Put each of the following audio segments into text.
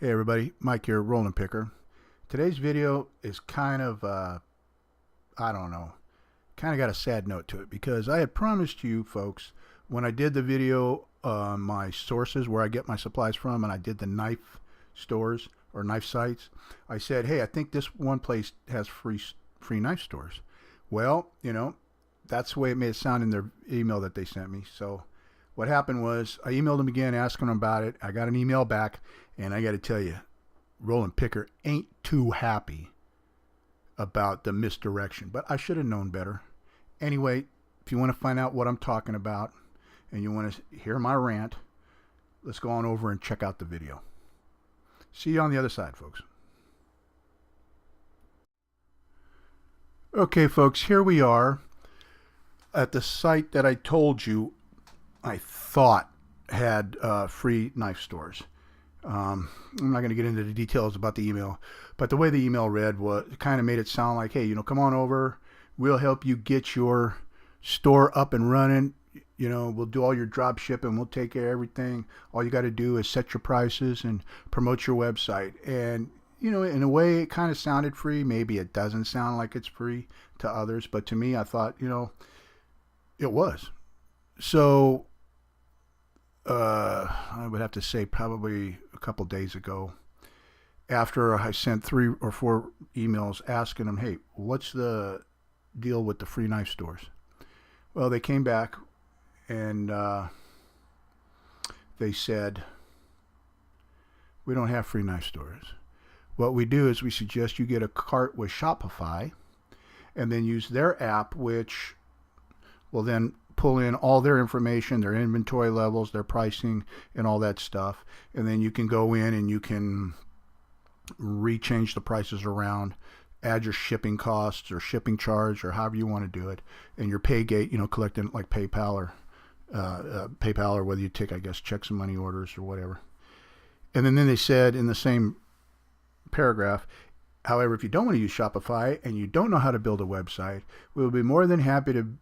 Hey everybody, Mike here, Rollin Picker. Today's video is kind of, I don't know, kind of got a sad note to it because I had promised you folks when I did the video on my sources where I get my supplies from, and I did the knife stores or knife sites. I said, hey, I think this one place has free knife stores. Well, that's the way it made it sound in their email that they sent me. So what happened was I emailed them again asking them about it. I got an email back, and I got to tell you, Rollin Picker ain't too happy about the misdirection, but I should have known better. Anyway, if you want to find out what I'm talking about and you want to hear my rant, let's go on over and check out the video. See you on the other side, folks. Okay, folks, here we are at the site that I told you I thought had free knife stores. I'm not going to get into the details about the email, but the way the email read was kind of made it sound like, hey, come on over. We'll help you get your store up and running. We'll do all your drop shipping. We'll take care of everything. All you got to do is set your prices and promote your website. And, in a way, it kind of sounded free. Maybe it doesn't sound like it's free to others, but to me, I thought, it was. So I would have to say probably a couple days ago, after I sent 3 or 4 emails asking them, hey, what's the deal with the free knife stores? Well, they came back and they said, we don't have free knife stores. What we do is we suggest you get a cart with Shopify and then use their app, which will then pull in all their information, their inventory levels, their pricing, and all that stuff. And then you can go in and you can rechange the prices around, add your shipping costs or shipping charge or however you want to do it. And your pay gate, collecting like PayPal or whether you take, I guess, checks and money orders or whatever. And then they said in the same paragraph, however, if you don't want to use Shopify and you don't know how to build a website, we will be more than happy to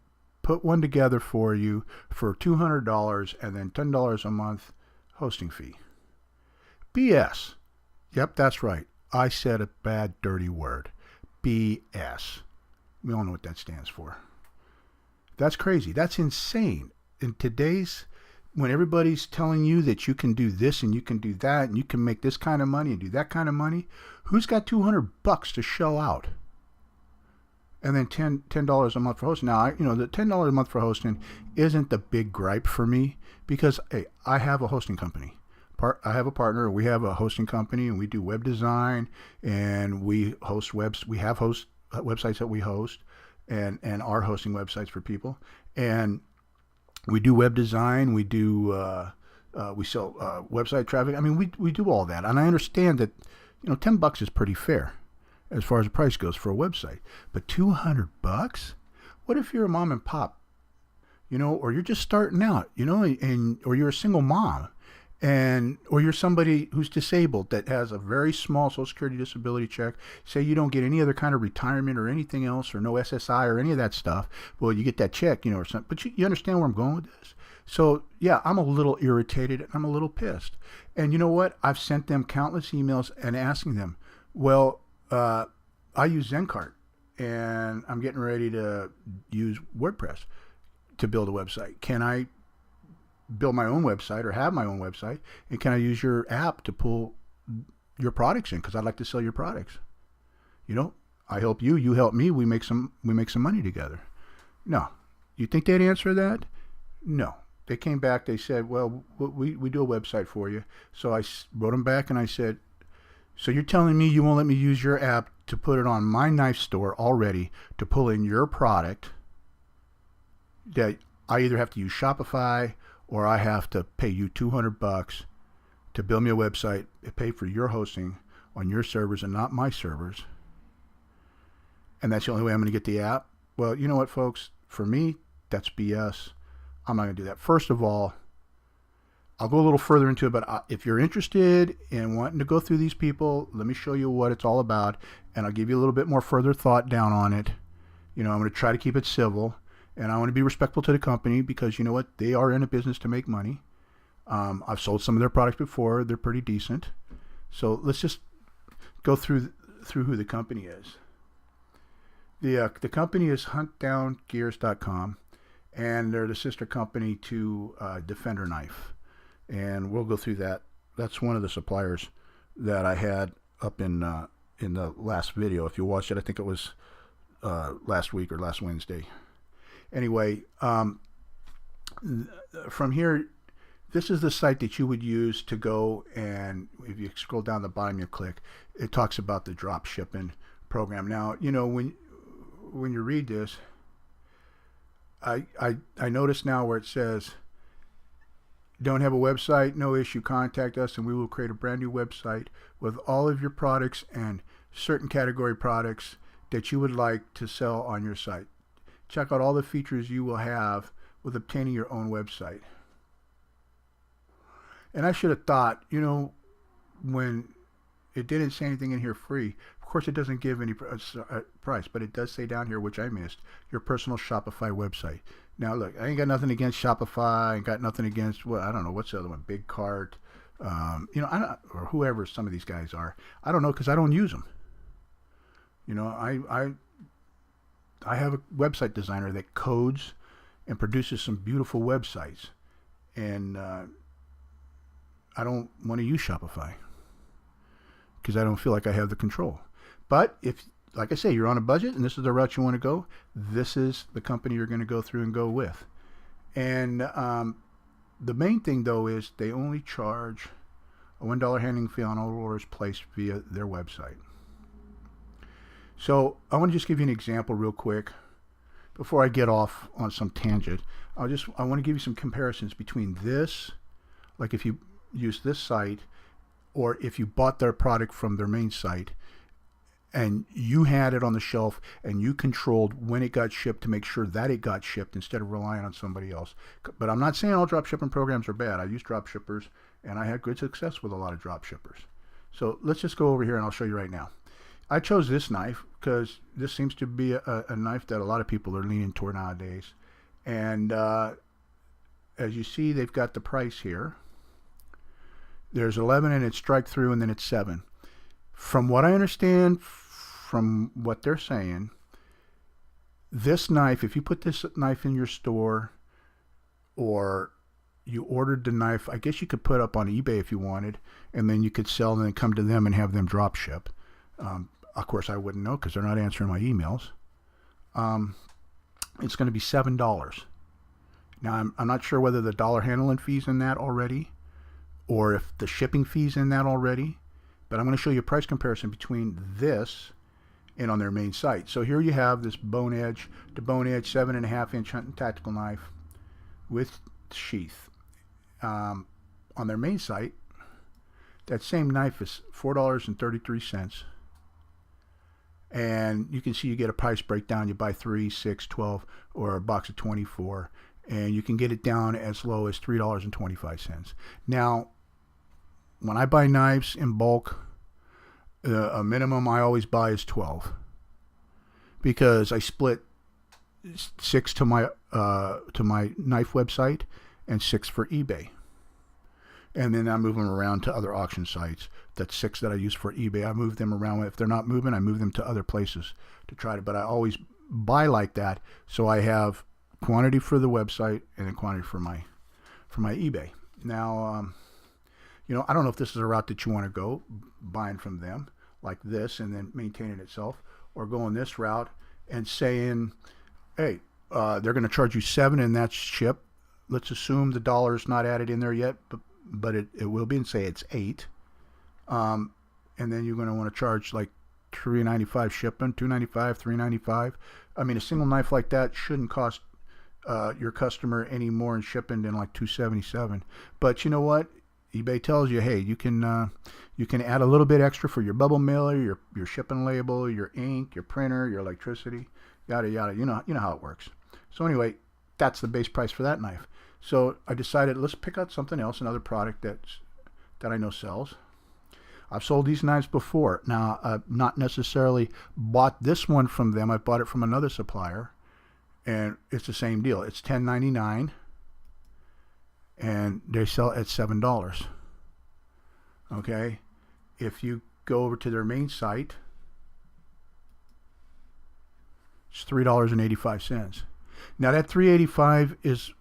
put one together for you for $200 and then $10 a month hosting fee. BS. Yep, that's right. I said a bad, dirty word. BS. We all know what that stands for. That's crazy. That's insane. In today's, when everybody's telling you that you can do this and you can do that and you can make this kind of money and do that kind of money, who's got $200 to shell out? And then $10 a month for hosting. Now, the $10 a month for hosting isn't the big gripe for me because, hey, I have a hosting company. I have a partner. We have a hosting company, and we do web design, and we host webs. We have websites that we host, and are hosting websites for people. And we do web design. We do we sell website traffic. I mean, we do all that, and I understand that $10 is pretty fair as far as the price goes for a website. But $200? What if you're a mom and pop, or you're just starting out, or you're a single mom, or you're somebody who's disabled that has a very small Social Security disability check. Say you don't get any other kind of retirement or anything else, or no SSI or any of that stuff. Well, you get that check, or something. But you understand where I'm going with this? So, yeah, I'm a little irritated. I'm a little pissed. And you know what? I've sent them countless emails and asking them, well, I use Zencart, and I'm getting ready to use WordPress to build a website. Can I build my own website or have my own website? And can I use your app to pull your products in? Because I'd like to sell your products. I help you, you help me. We make some money together. No. You think they'd answer that? No. They came back. They said, well, we do a website for you. So I wrote them back and I said, so you're telling me you won't let me use your app to put it on my knife store already to pull in your product, that I either have to use Shopify or I have to pay you $200 to build me a website, pay for your hosting on your servers and not my servers. And that's the only way I'm going to get the app? Well, you know what, folks? For me, that's BS. I'm not going to do that. First of all, I'll go a little further into it, but if you're interested in wanting to go through these people, let me show you what it's all about, and I'll give you a little bit more further thought down on it. I'm going to try to keep it civil, and I want to be respectful to the company because you know what? They are in a business to make money. I've sold some of their products before. They're pretty decent. So let's just go through who the company is. The company is huntdowngears.com, and they're the sister company to Defender Knife, and we'll go through that. That's one of the suppliers that I had up in the last video. If you watched it, I think it was last week or last Wednesday. Anyway, from here, this is the site that you would use to go, and if you scroll down the bottom, you click, it talks about the drop shipping program. Now, you know, when you read this, I notice now where it says, don't have a website, no issue, contact us and we will create a brand new website with all of your products and certain category products that you would like to sell on your site. Check out all the features you will have with obtaining your own website. And I should have thought, you know, when it didn't say anything in here free, of course it doesn't give any price, but it does say down here, which I missed, your personal Shopify website. Now look, I ain't got nothing against Shopify. I ain't got nothing against, well, I don't know, what's the other one, Big Cart, you know, or whoever some of these guys are. I don't know, because I don't use them. You know, I have a website designer that codes and produces some beautiful websites, and I don't want to use Shopify because I don't feel like I have the control. But if, like I say, you're on a budget and this is the route you want to go, this is the company you're going to go through and go with. And the main thing, though, is they only charge a $1 handling fee on all orders placed via their website. So I want to just give you an example real quick before I get off on some tangent. I want to give you some comparisons between this, like if you use this site, or if you bought their product from their main site and you had it on the shelf and you controlled when it got shipped to make sure that it got shipped instead of relying on somebody else. But I'm not saying all drop shipping programs are bad. I use drop shippers and I had good success with a lot of drop shippers. So let's just go over here and I'll show you right now. I chose this knife because this seems to be a knife that a lot of people are leaning toward nowadays. And as you see, they've got the price here. There's 11 and it's strike through, and then it's 7. From what I understand, from what they're saying, this knife, if you put this knife in your store or you ordered the knife, I guess you could put up on eBay if you wanted, and then you could sell and then come to them and have them drop ship. Of course, I wouldn't know because they're not answering my emails. It's going to be $7. Now, I'm not sure whether the dollar handling fee's in that already, or if the shipping fee's in that already, but I'm going to show you a price comparison between this and on their main site. So here you have this bone edge to bone edge 7.5-inch hunting tactical knife with sheath. On their main site, that same knife is $4.33, and you can see you get a price breakdown. You buy 3, 6, 12, or a box of 24, and you can get it down as low as $3.25. Now, when I buy knives in bulk, a minimum I always buy is 12, because I split 6 to my knife website and 6 for eBay, and then I move them around to other auction sites. That's 6 that I use for eBay. I move them around. If they're not moving, I move them to other places to try to. But I always buy like that, so I have quantity for the website and then quantity for my eBay. Now, you know, I don't know if this is a route that you want to go, buying from them like this and then maintaining itself, or going this route and saying, hey, they're going to charge you 7 and that's shipped. Let's assume the dollar is not added in there yet, but it will be, and say it's 8. And then you're going to want to charge like $3.95 shipping, $2.95, $3.95. I mean, a single knife like that shouldn't cost your customer any more in shipping than like $2.77. But you know what? eBay tells you, hey, you can add a little bit extra for your bubble mailer, your shipping label, your ink, your printer, your electricity, yada yada. You know how it works. So anyway, that's the base price for that knife. So I decided, let's pick out something else, another product that I know sells. I've sold these knives before. Now, I've not necessarily bought this one from them. I bought it from another supplier, and it's the same deal. It's $10.99, and they sell it at $7. Okay, if you go over to their main site, it's $3.85. Now that $3.85 is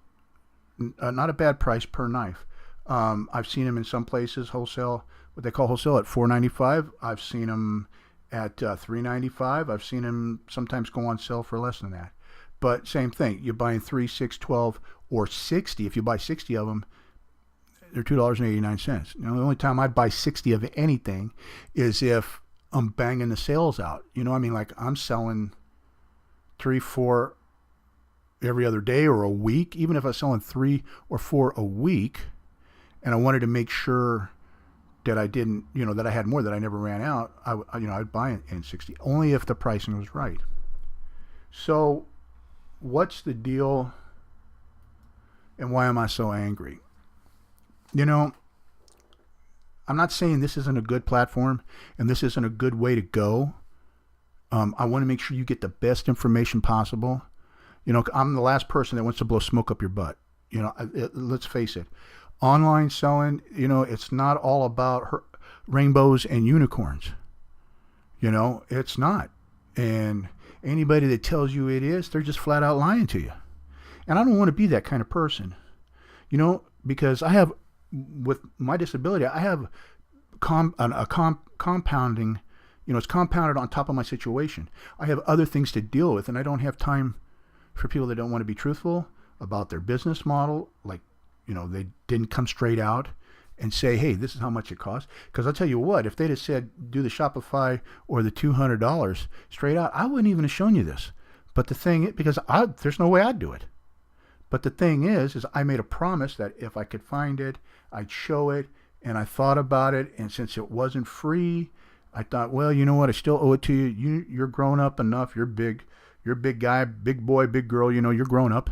not a bad price per knife. I've seen them in some places wholesale, what they call wholesale, at $4.95. I've seen them at $3.95. I've seen them sometimes go on sale for less than that. But same thing, you're buying 3, 6, 12, or 60. If you buy 60 of them, they're $2.89. You know, the only time I'd buy 60 of anything is if I'm banging the sales out. You know, I mean, like I'm selling 3, 4 every other day or a week. Even if I was selling 3 or 4 a week, and I wanted to make sure that I didn't, you know, that I had more, that I never ran out, I'd buy it in 60, only if the pricing was right. So what's the deal, and why am I so angry? You know, I'm not saying this isn't a good platform and this isn't a good way to go. I want to make sure you get the best information possible. You know, I'm the last person that wants to blow smoke up your butt. You know, let's face it. Online selling, you know, it's not all about rainbows and unicorns. You know, it's not. And anybody that tells you it is, they're just flat out lying to you. And I don't want to be that kind of person. You know, because I have, with my disability, I have compounding, you know, it's compounded on top of my situation. I have other things to deal with, and I don't have time for people that don't want to be truthful about their business model. Like, you know, they didn't come straight out and say, hey, this is how much it costs. Because I'll tell you what, if they'd have said, do the Shopify or the $200 straight out, I wouldn't even have shown you this. But the thing, because there's no way I'd do it. But the thing is I made a promise that if I could find it, I'd show it. And I thought about it. And since it wasn't free, I thought, well, you know what? I still owe it to you. You're grown up enough. You're big. You're a big guy, big boy, big girl. You know, you're grown up.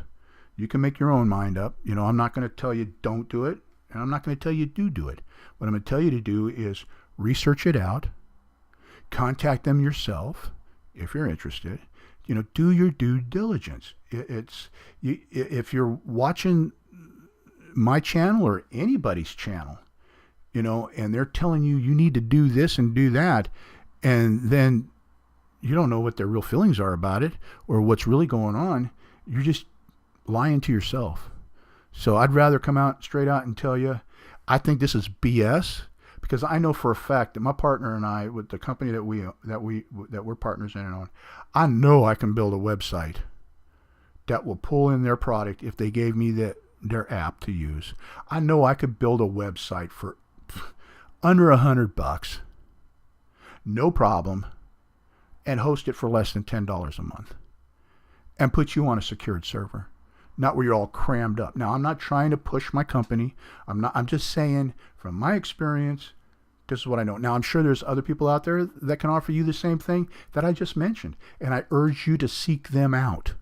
You can make your own mind up. You know, I'm not going to tell you don't do it. And I'm not going to tell you do it. What I'm going to tell you to do is research it out. Contact them yourself if you're interested. You know, do your due diligence. If you're watching my channel or anybody's channel, you know, and they're telling you you need to do this and do that, and then you don't know what their real feelings are about it or what's really going on, you're just lying to yourself. So I'd rather come out straight out and tell you, I think this is BS, because I know for a fact that my partner and I, with the company that we're partners in and on, I know I can build a website that will pull in their product if they gave me their app to use. I know I could build a website for under $100, no problem, and host it for less than $10 a month, and put you on a secured server, not where you're all crammed up. Now, I'm not trying to push my company. I'm just saying from my experience, this is what I know. Now, I'm sure there's other people out there that can offer you the same thing that I just mentioned, and I urge you to seek them out.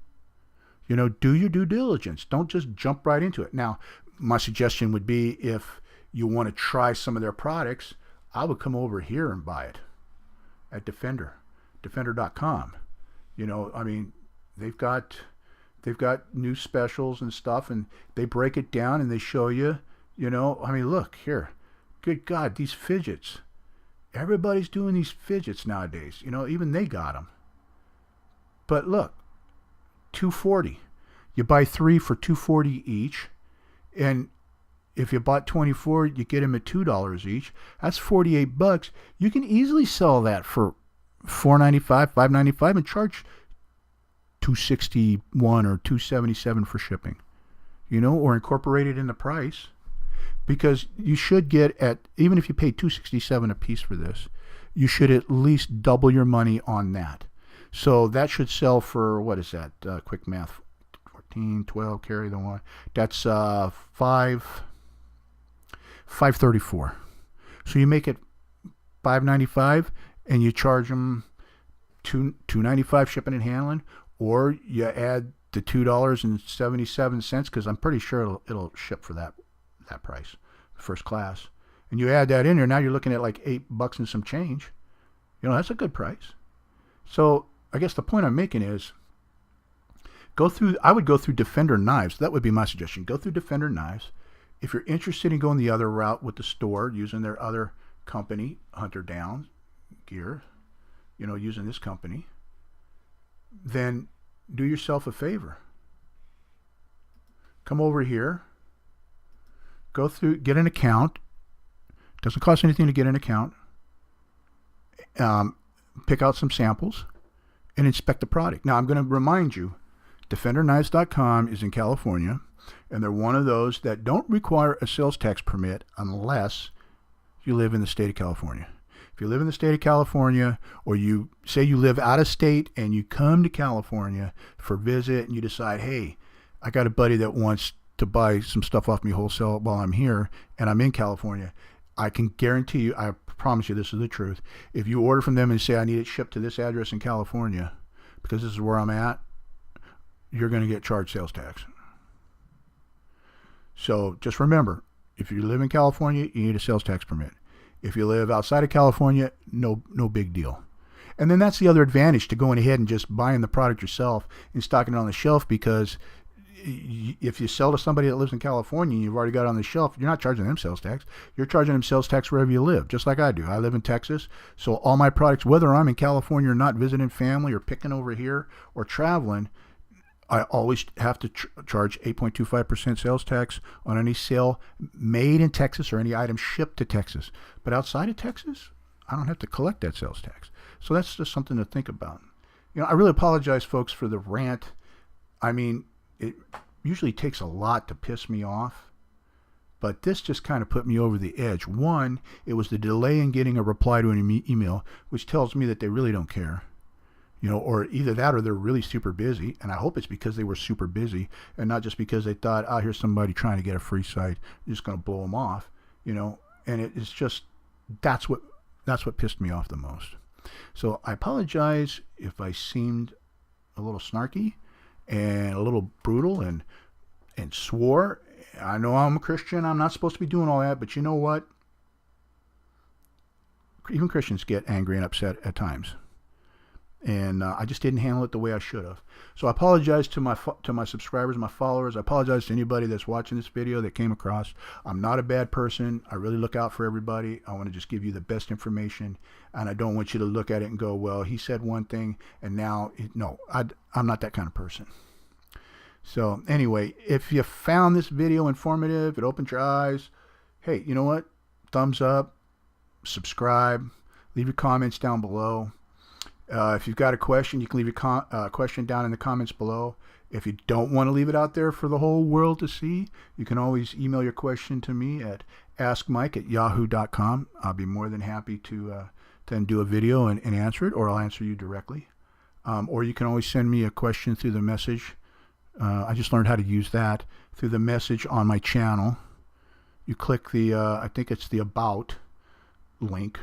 You know, do your due diligence. Don't just jump right into it. Now, my suggestion would be, if you want to try some of their products, I would come over here and buy it at defender.com. You know, I mean, they've got new specials and stuff, and they break it down and they show you, you know, I mean, look here, good God, these fidgets, everybody's doing these fidgets nowadays, you know, even they got them. But look, $240, you buy 3 for $240 each, and if you bought 24, you get them at $2 each. That's $48. You can easily sell that for $4.95, $5.95, and charge $261 or $277 for shipping, you know, or incorporate it in the price, because you should get, at, even if you pay $267 a piece for this, you should at least double your money on that. So that should sell for, what is that? Quick math, 14, 12, carry the one. That's $534. So you make it $5.95, and you charge them $2.95 shipping and handling, or you add the $2.77, because I'm pretty sure it'll ship for that price, first class, and you add that in there. Now you're looking at like $8 and some change. You know, that's a good price. So I guess the point I'm making is, I would go through Defender Knives. That would be my suggestion. Go through Defender Knives. If you're interested in going the other route with the store, using their other company, hunter down gear, using this company, then do yourself a favor. Come over here, go through, get an account. Doesn't cost anything to get an account. Pick out some samples and inspect the product. Now, I'm going to remind you, DefenderKnives.com is in California, and they're one of those that don't require a sales tax permit unless you live in the state of California. If you live in the state of California, or you say you live out of state and you come to California for a visit and you decide, hey, I got a buddy that wants to buy some stuff off me wholesale while I'm here and I'm in California, I can guarantee you, I promise you this is the truth, if you order from them and say I need it shipped to this address in California because this is where I'm at, you're going to get charged sales tax. So just remember, if you live in California, you need a sales tax permit. If you live outside of California, no big deal. And then that's the other advantage to going ahead and just buying the product yourself and stocking it on the shelf, because if you sell to somebody that lives in California and you've already got it on the shelf, you're not charging them sales tax. You're charging them sales tax wherever you live, just like I do. I live in Texas, so all my products, whether I'm in California or not, visiting family or picking over here or traveling, I always have to charge 8.25% sales tax on any sale made in Texas or any item shipped to Texas. But outside of Texas, I don't have to collect that sales tax. So that's just something to think about. I really apologize, folks, for the rant. I mean, it usually takes a lot to piss me off, but this just kind of put me over the edge. One, it was the delay in getting a reply to an email, which tells me that they really don't care. Or either that or they're really super busy, and I hope it's because they were super busy and not just because they thought, oh, here's somebody trying to get a free site, you're just going to blow them off, and it's just, that's what pissed me off the most. So I apologize if I seemed a little snarky and a little brutal and swore. I know I'm a Christian, I'm not supposed to be doing all that, but you know what? Even Christians get angry and upset at times. And I just didn't handle it the way I should have. So I apologize to my subscribers, my followers. I apologize to anybody that's watching this video that came across. I'm not a bad person. I really look out for everybody. I want to just give you the best information, and I don't want you to look at it and go, well, he said one thing, and now, no, I'm not that kind of person. So anyway, if you found this video informative, it opened your eyes, hey, you know what? Thumbs up, subscribe, leave your comments down below. If you've got a question, you can leave your question down in the comments below. If you don't want to leave it out there for the whole world to see, you can always email your question to me at askmike@yahoo.com. I'll be more than happy to then do a video and answer it, or I'll answer you directly. Or you can always send me a question through the message. I just learned how to use that through the message on my channel. You click the, I think it's the About link,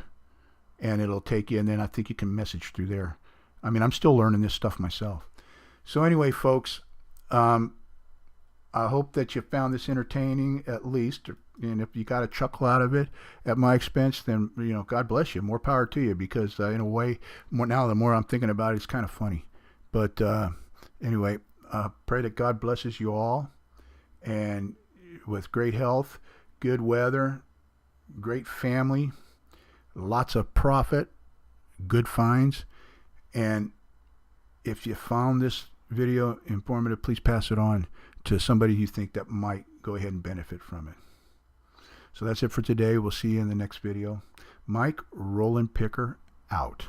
and it'll take you, and then I think you can message through there. I mean, I'm still learning this stuff myself. So anyway, folks, I hope that you found this entertaining at least, and if you got a chuckle out of it at my expense, then, God bless you. More power to you, because in a way, the more I'm thinking about it, it's kind of funny. But anyway, pray that God blesses you all, and with great health, good weather, great family, lots of profit, good finds. And if you found this video informative, please pass it on to somebody you think that might go ahead and benefit from it. So that's it for today. We'll see you in the next video. Mike Rollin Picker out.